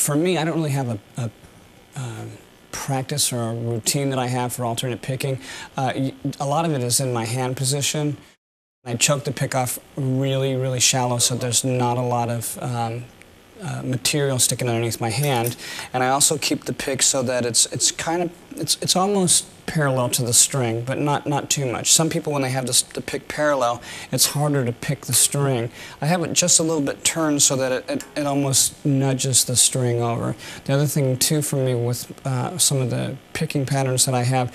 For me, I don't really have a practice or a routine that I have for alternate picking. A lot of it is in my hand position. I choke the pick off really, really shallow, so there's not a lot of material sticking underneath my hand, and I also keep the pick so that it's almost parallel to the string, but not too much. Some people, when they have the pick parallel, it's harder to pick the string. I have it just a little bit turned so that it almost nudges the string over. The other thing too for me with some of the picking patterns that I have,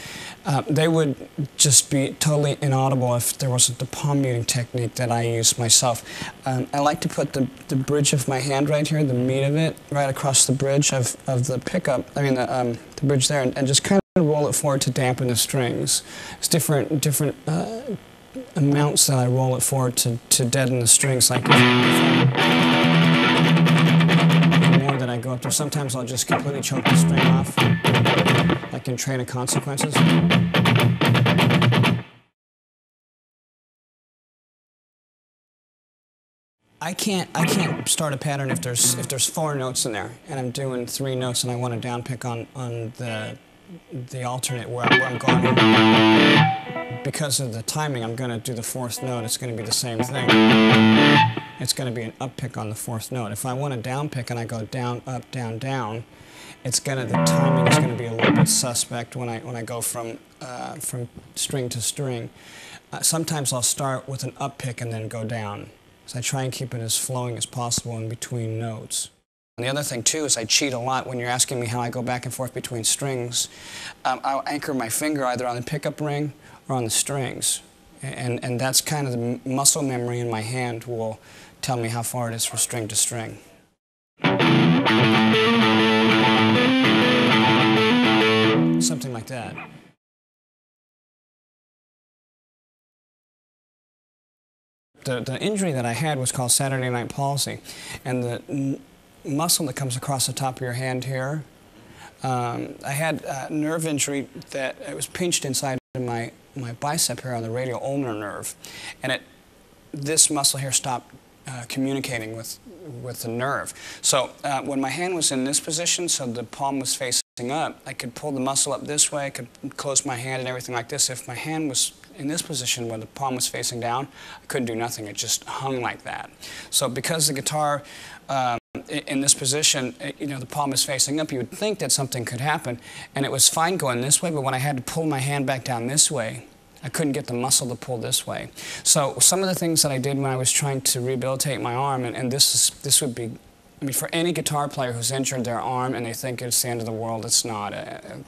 they would just be totally inaudible if there wasn't the palm muting technique that I use myself. I like to put the bridge of my hand right here, the meat of it, right across the bridge of the pickup, I mean the bridge there, and just kind of roll it forward to dampen the strings. It's different amounts that I roll it forward to deaden the strings. Like the more that I go up there, sometimes I'll just completely choke the string off, like in Train of Consequences. I can't start a pattern if there's 4 notes in there and I'm doing 3 notes and I want to down pick on the alternate where I'm going. Because of the timing, I'm going to do the 4th note. It's going to be the same thing. It's going to be an up pick on the 4th note. If I want a down pick and I go down, up, down, down, the timing is going to be a little bit suspect when I go from string to string. Sometimes I'll start with an up pick and then go down. So I try and keep it as flowing as possible in between notes. And the other thing too is I cheat a lot when you're asking me how I go back and forth between strings. I'll anchor my finger either on the pickup ring or on the strings. And that's kind of the muscle memory in my hand will tell me how far it is from string to string. Something like that. The injury that I had was called Saturday Night Palsy, and the muscle that comes across the top of your hand here, I had a nerve injury that it was pinched inside my bicep here on the radial ulnar nerve, and this muscle here stopped communicating with the nerve. So when my hand was in this position, so the palm was facing up, I could pull the muscle up this way, I could close my hand and everything like this. If my hand was in this position where the palm was facing down, I couldn't do nothing. It just hung like that. So because the guitar in this position, the palm is facing up, you would think that something could happen. And it was fine going this way, but when I had to pull my hand back down this way, I couldn't get the muscle to pull this way. So some of the things that I did when I was trying to rehabilitate my arm, and this would be, I mean, for any guitar player who's injured their arm and they think it's the end of the world, it's not.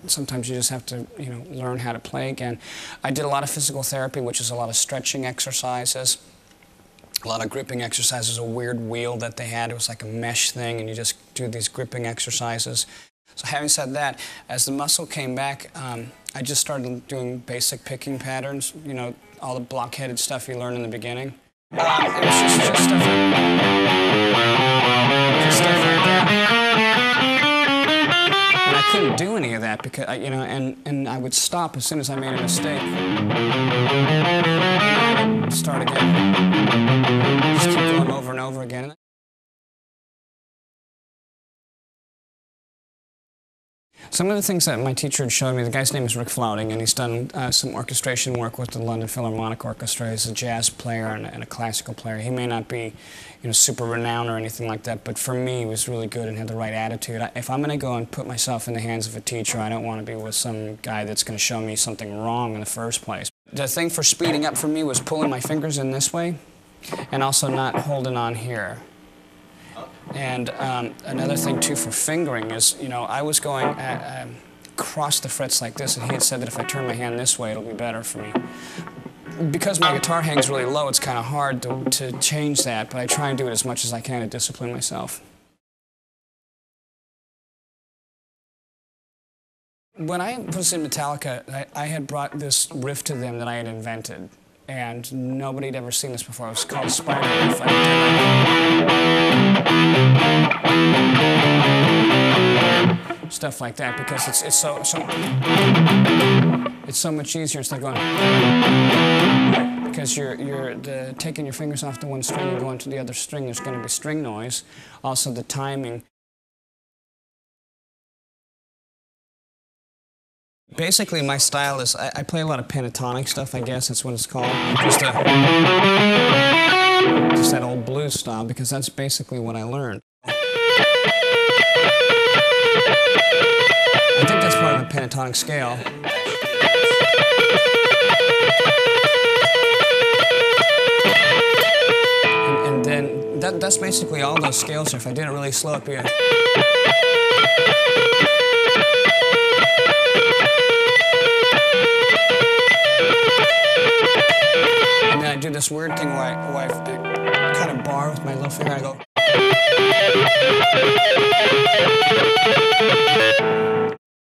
Sometimes you just have to, learn how to play again. I did a lot of physical therapy, which is a lot of stretching exercises, a lot of gripping exercises, a weird wheel that they had. It was like a mesh thing, and you just do these gripping exercises. So having said that, as the muscle came back, I just started doing basic picking patterns, all the block-headed stuff you learn in the beginning. It was just stuff like that. And I couldn't do any of that because, and I would stop as soon as I made a mistake. And I would start again. Just keep going over and over again. Some of the things that my teacher had showed me, the guy's name is Rick Flouting, and he's done some orchestration work with the London Philharmonic Orchestra. He's a jazz player and a classical player. He may not be, super renowned or anything like that, but for me, he was really good and had the right attitude. If I'm going to go and put myself in the hands of a teacher, I don't want to be with some guy that's going to show me something wrong in the first place. The thing for speeding up for me was pulling my fingers in this way and also not holding on here. And another thing, too, for fingering is, I was going across the frets like this, and he had said that if I turn my hand this way, it'll be better for me. Because my guitar hangs really low, it's kind of hard to change that, but I try and do it as much as I can to discipline myself. When I was in Metallica, I had brought this riff to them that I had invented. And nobody had ever seen this before. It was called Spider Riff. Stuff like that, because it's so much easier instead of going, because you're taking your fingers off the one string and going to the other string. There's going to be string noise. Also the timing. Basically, my style is, I play a lot of pentatonic stuff, I guess that's what it's called. Just that old blues style, because that's basically what I learned. I think that's part of a pentatonic scale. And then that's basically all those scales. If I did it really slow up here. And then I do this weird thing where I kind of bar with my little finger. I go.